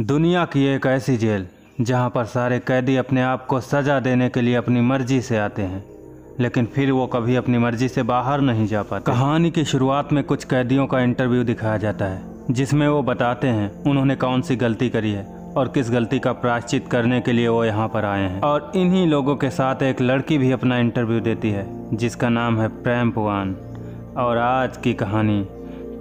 दुनिया की एक ऐसी जेल जहां पर सारे कैदी अपने आप को सज़ा देने के लिए अपनी मर्जी से आते हैं, लेकिन फिर वो कभी अपनी मर्जी से बाहर नहीं जा पाते। कहानी की शुरुआत में कुछ कैदियों का इंटरव्यू दिखाया जाता है जिसमें वो बताते हैं उन्होंने कौन सी गलती करी है और किस गलती का प्रायश्चित करने के लिए वो यहाँ पर आए हैं। और इन्हीं लोगों के साथ एक लड़की भी अपना इंटरव्यू देती है जिसका नाम है प्रेम पुआन। और आज की कहानी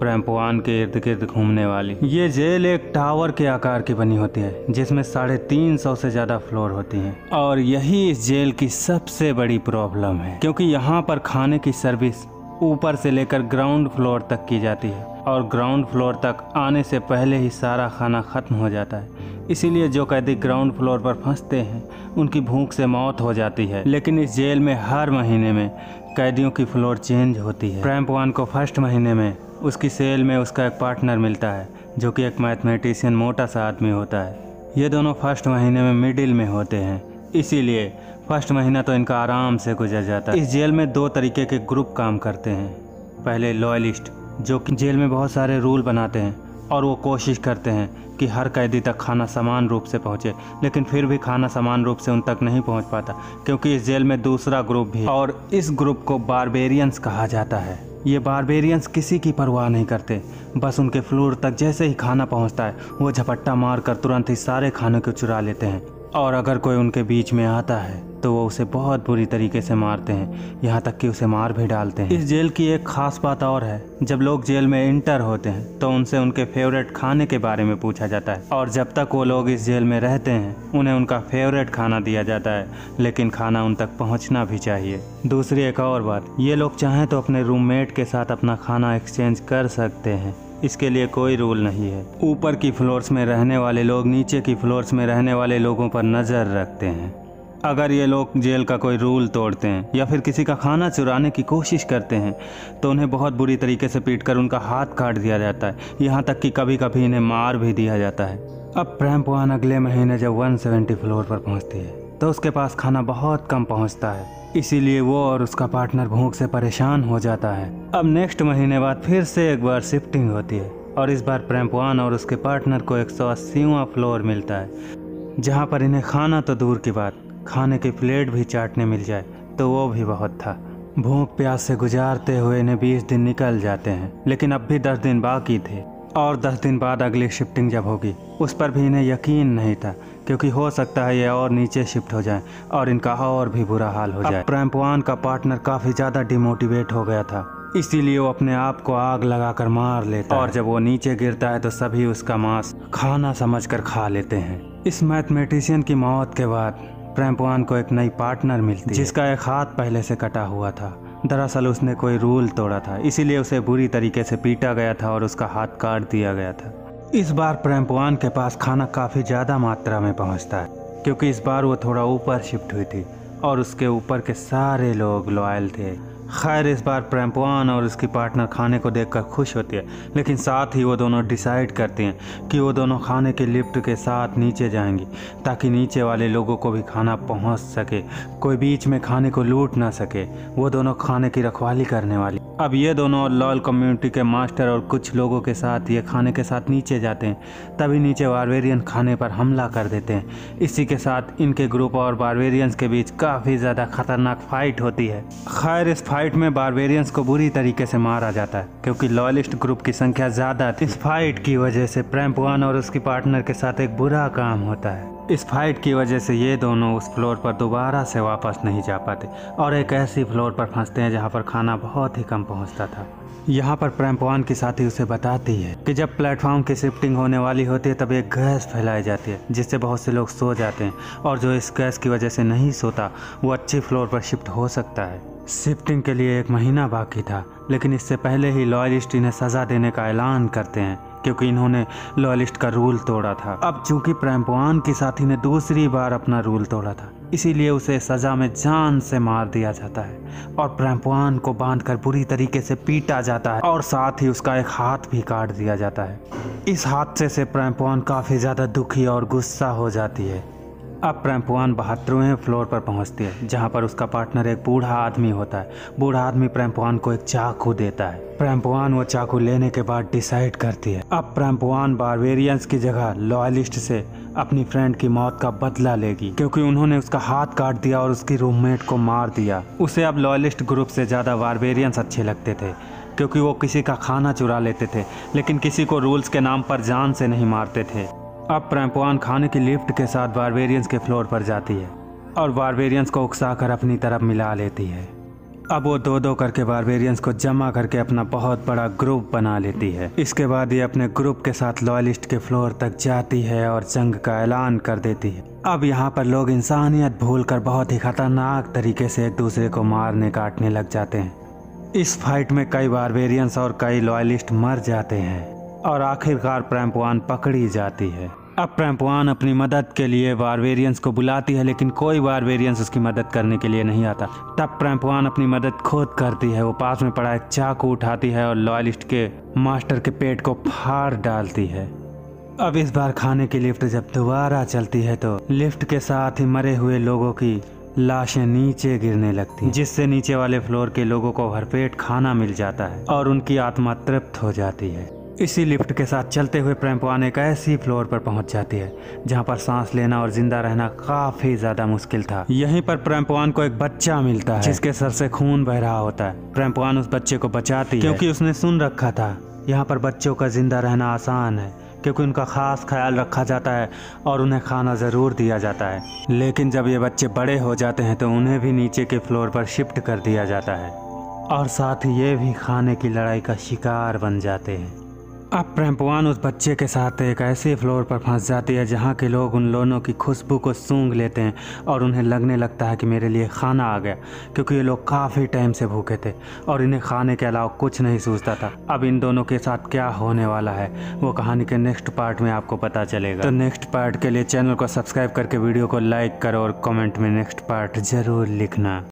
प्रेम पुआन के इर्द गिर्द घूमने वाली। ये जेल एक टावर के आकार की बनी होती है जिसमें 350 से ज़्यादा फ्लोर होती हैं। और यही इस जेल की सबसे बड़ी प्रॉब्लम है, क्योंकि यहाँ पर खाने की सर्विस ऊपर से लेकर ग्राउंड फ्लोर तक की जाती है और ग्राउंड फ्लोर तक आने से पहले ही सारा खाना ख़त्म हो जाता है। इसीलिए जो कैदी ग्राउंड फ्लोर पर फंसते हैं उनकी भूख से मौत हो जाती है। लेकिन इस जेल में हर महीने में कैदियों की फ्लोर चेंज होती है। प्रेम पुआन को फर्स्ट महीने में उसकी सेल में उसका एक पार्टनर मिलता है जो कि एक मैथमेटिशियन मोटा सा आदमी होता है। ये दोनों फर्स्ट महीने में मिडिल में होते हैं, इसीलिए फर्स्ट महीना तो इनका आराम से गुजर जाता है। इस जेल में दो तरीके के ग्रुप काम करते हैं। पहले लॉयलिस्ट, जो कि जेल में बहुत सारे रूल बनाते हैं और वो कोशिश करते हैं कि हर कैदी तक खाना समान रूप से पहुंचे, लेकिन फिर भी खाना समान रूप से उन तक नहीं पहुंच पाता, क्योंकि इस जेल में दूसरा ग्रुप भी है और इस ग्रुप को बारबेरियंस कहा जाता है। ये बारबेरियंस किसी की परवाह नहीं करते, बस उनके फ्लोर तक जैसे ही खाना पहुंचता है वो झपट्टा मारकर तुरंत ही सारे खाने को चुरा लेते हैं। और अगर कोई उनके बीच में आता है तो वो उसे बहुत बुरी तरीके से मारते हैं, यहाँ तक कि उसे मार भी डालते हैं। इस जेल की एक खास बात और है, जब लोग जेल में इंटर होते हैं तो उनसे उनके फेवरेट खाने के बारे में पूछा जाता है और जब तक वो लोग इस जेल में रहते हैं उन्हें उनका फेवरेट खाना दिया जाता है, लेकिन खाना उन तक पहुँचना भी चाहिए। दूसरी एक और बात, ये लोग चाहें तो अपने रूममेट के साथ अपना खाना एक्सचेंज कर सकते हैं, इसके लिए कोई रूल नहीं है। ऊपर की फ्लोर्स में रहने वाले लोग नीचे की फ्लोर्स में रहने वाले लोगों पर नज़र रखते हैं। अगर ये लोग जेल का कोई रूल तोड़ते हैं या फिर किसी का खाना चुराने की कोशिश करते हैं तो उन्हें बहुत बुरी तरीके से पीटकर उनका हाथ काट दिया जाता है, यहाँ तक कि कभी कभी इन्हें मार भी दिया जाता है। अब प्रेम पुआन अगले महीने जब 170 फ्लोर पर पहुँचती है तो उसके पास खाना बहुत कम पहुँचता है, इसीलिए वो और उसका पार्टनर भूख से परेशान हो जाता है। अब नेक्स्ट महीने बाद फिर से एक बार शिफ्टिंग होती है और इस बार प्रेम पुआन और उसके पार्टनर को 180वां फ्लोर मिलता है, जहाँ पर इन्हें खाना तो दूर की बात, खाने की प्लेट भी चाटने मिल जाए तो वो भी बहुत था। भूख प्यास से गुजारते हुए इन्हें 20 दिन निकल जाते हैं, लेकिन अब भी 10 दिन बाकी थे और 10 दिन बाद अगली शिफ्टिंग जब होगी उस पर भी इन्हें यकीन नहीं था, क्योंकि हो सकता है ये और नीचे शिफ्ट हो जाएं और इनका और भी बुरा हाल हो जाए। प्रेम पुआन का पार्टनर काफ़ी ज़्यादा डिमोटिवेट हो गया था, इसीलिए वो अपने आप को आग लगाकर मार लेता है और जब वो नीचे गिरता है तो सभी उसका मांस खाना समझकर खा लेते हैं। इस मैथमेटिशियन की मौत के बाद प्रेम पुआन को एक नई पार्टनर मिलती है जिसका एक हाथ पहले से कटा हुआ था। दरअसल उसने कोई रूल तोड़ा था, इसीलिए उसे बुरी तरीके से पीटा गया था और उसका हाथ काट दिया गया था। इस बार प्रेम पुआन के पास खाना काफ़ी ज़्यादा मात्रा में पहुंचता है, क्योंकि इस बार वो थोड़ा ऊपर शिफ्ट हुई थी और उसके ऊपर के सारे लोग लॉयल थे। खैर, इस बार प्रेम पुआन और उसकी पार्टनर खाने को देखकर खुश होती है, लेकिन साथ ही वो दोनों डिसाइड करते हैं कि वो दोनों खाने के लिफ्ट के साथ नीचे जाएंगी ताकि नीचे वाले लोगों को भी खाना पहुंच सके, कोई बीच में खाने को लूट ना सके। वो दोनों खाने की रखवाली करने वाली। अब ये दोनों लॉयल कम्युनिटी के मास्टर और कुछ लोगों के साथ ये खाने के साथ नीचे जाते हैं, तभी नीचे बारबेरियन खाने पर हमला कर देते हैं। इसी के साथ इनके ग्रुप और बारबेरियंस के बीच काफ़ी ज़्यादा खतरनाक फाइट होती है। खैर, इस फाइट में बारबेरियंस को बुरी तरीके से मारा जाता है, क्योंकि लॉयलिस्ट ग्रुप की संख्या ज़्यादा थी। इस फाइट की वजह से प्रेम पुआन और उसकी पार्टनर के साथ एक बुरा काम होता है। इस फाइट की वजह से ये दोनों उस फ्लोर पर दोबारा से वापस नहीं जा पाते और एक ऐसी फ्लोर पर फंसते हैं जहाँ पर खाना बहुत ही कम पहुँचता था। यहाँ पर प्रेम पुआन की साथी उसे बताती है कि जब प्लेटफॉर्म की शिफ्टिंग होने वाली होती है तब एक गैस फैलाई जाती है जिससे बहुत से लोग सो जाते हैं और जो इस गैस की वजह से नहीं सोता वो अच्छी फ्लोर पर शिफ्ट हो सकता है। शिफ्टिंग के लिए 1 महीना बाकी था, लेकिन इससे पहले ही लॉयलिस्ट इन्हें सज़ा देने का ऐलान करते हैं, क्योंकि इन्होंने लॉयलिस्ट का रूल तोड़ा था। अब चूंकि प्रेम पुआन की साथी ने दूसरी बार अपना रूल तोड़ा था, इसीलिए उसे सज़ा में जान से मार दिया जाता है और प्रेम पुआन को बांधकर बुरी तरीके से पीटा जाता है और साथ ही उसका एक हाथ भी काट दिया जाता है। इस हादसे से प्रेम पुआन काफ़ी ज़्यादा दुखी और गुस्सा हो जाती है अब प्रेमपुआन 72वें फ्लोर पर पहुंचती है जहां पर उसका पार्टनर एक बूढ़ा आदमी होता है। बूढ़ा आदमी प्रेमपुआन को एक चाकू देता है। प्रेमपुआन वो चाकू लेने के बाद डिसाइड करती है अब प्रेमपुआन बारबेरियंस की जगह लॉयलिस्ट से अपनी फ्रेंड की मौत का बदला लेगी, क्योंकि उन्होंने उसका हाथ काट दिया और उसकी रूममेट को मार दिया। उसे अब लॉयलिस्ट ग्रुप से ज़्यादा बारबेरियंस अच्छे लगते थे, क्योंकि वो किसी का खाना चुरा लेते थे लेकिन किसी को रूल्स के नाम पर जान से नहीं मारते थे। अब प्रेमपुआन खाने की लिफ्ट के साथ बारबेरियंस के फ्लोर पर जाती है और बारबेरियंस को उकसाकर अपनी तरफ मिला लेती है। अब वो दो दो करके बारबेरियंस को जमा करके अपना बहुत बड़ा ग्रुप बना लेती है। इसके बाद ये अपने ग्रुप के साथ लॉयलिस्ट के फ्लोर तक जाती है और जंग का ऐलान कर देती है। अब यहाँ पर लोग इंसानियत भूलकर बहुत ही खतरनाक तरीके से एक दूसरे को मारने काटने लग जाते हैं। इस फाइट में कई बारबेरियंस और कई लॉयलिस्ट मर जाते हैं और आखिरकार प्रेमपुआन पकड़ी जाती है। अब प्रेमपुआन अपनी मदद के लिए बारबेरियंस को बुलाती है लेकिन कोई बारबेरियंस उसकी मदद करने के लिए नहीं आता। तब प्रेमपुआन अपनी मदद खुद करती है। वो पास में पड़ा एक चाकू उठाती है और लॉयलिस्ट के मास्टर के पेट को फाड़ डालती है। अब इस बार खाने की लिफ्ट जब दोबारा चलती है तो लिफ्ट के साथ ही मरे हुए लोगों की लाशें नीचे गिरने लगती हैं, जिससे नीचे वाले फ्लोर के लोगों को भरपेट खाना मिल जाता है और उनकी आत्मा तृप्त हो जाती है। इसी लिफ्ट के साथ चलते हुए प्रेमपुआन एक ऐसी फ्लोर पर पहुंच जाती है जहां पर सांस लेना और जिंदा रहना काफी ज्यादा मुश्किल था। यहीं पर प्रेमपुआन को एक बच्चा मिलता है जिसके सर से खून बह रहा होता है। प्रेमपुआन उस बच्चे को बचाती है क्योंकि उसने सुन रखा था यहाँ पर बच्चों का जिंदा रहना आसान है, क्योंकि उनका खास ख्याल रखा जाता है और उन्हें खाना ज़रूर दिया जाता है। लेकिन जब ये बच्चे बड़े हो जाते हैं तो उन्हें भी नीचे के फ्लोर पर शिफ्ट कर दिया जाता है और साथ ही ये भी खाने की लड़ाई का शिकार बन जाते हैं। अब प्रेमपुआन उस बच्चे के साथ एक ऐसे फ्लोर पर फंस जाती है जहाँ के लोग उन दोनों की खुशबू को सूंघ लेते हैं और उन्हें लगने लगता है कि मेरे लिए खाना आ गया, क्योंकि ये लोग काफ़ी टाइम से भूखे थे और इन्हें खाने के अलावा कुछ नहीं सूझता था। अब इन दोनों के साथ क्या होने वाला है वो कहानी के नेक्स्ट पार्ट में आपको पता चलेगा। तो नेक्स्ट पार्ट के लिए चैनल को सब्सक्राइब करके वीडियो को लाइक करो और कमेंट में नेक्स्ट पार्ट ज़रूर लिखना।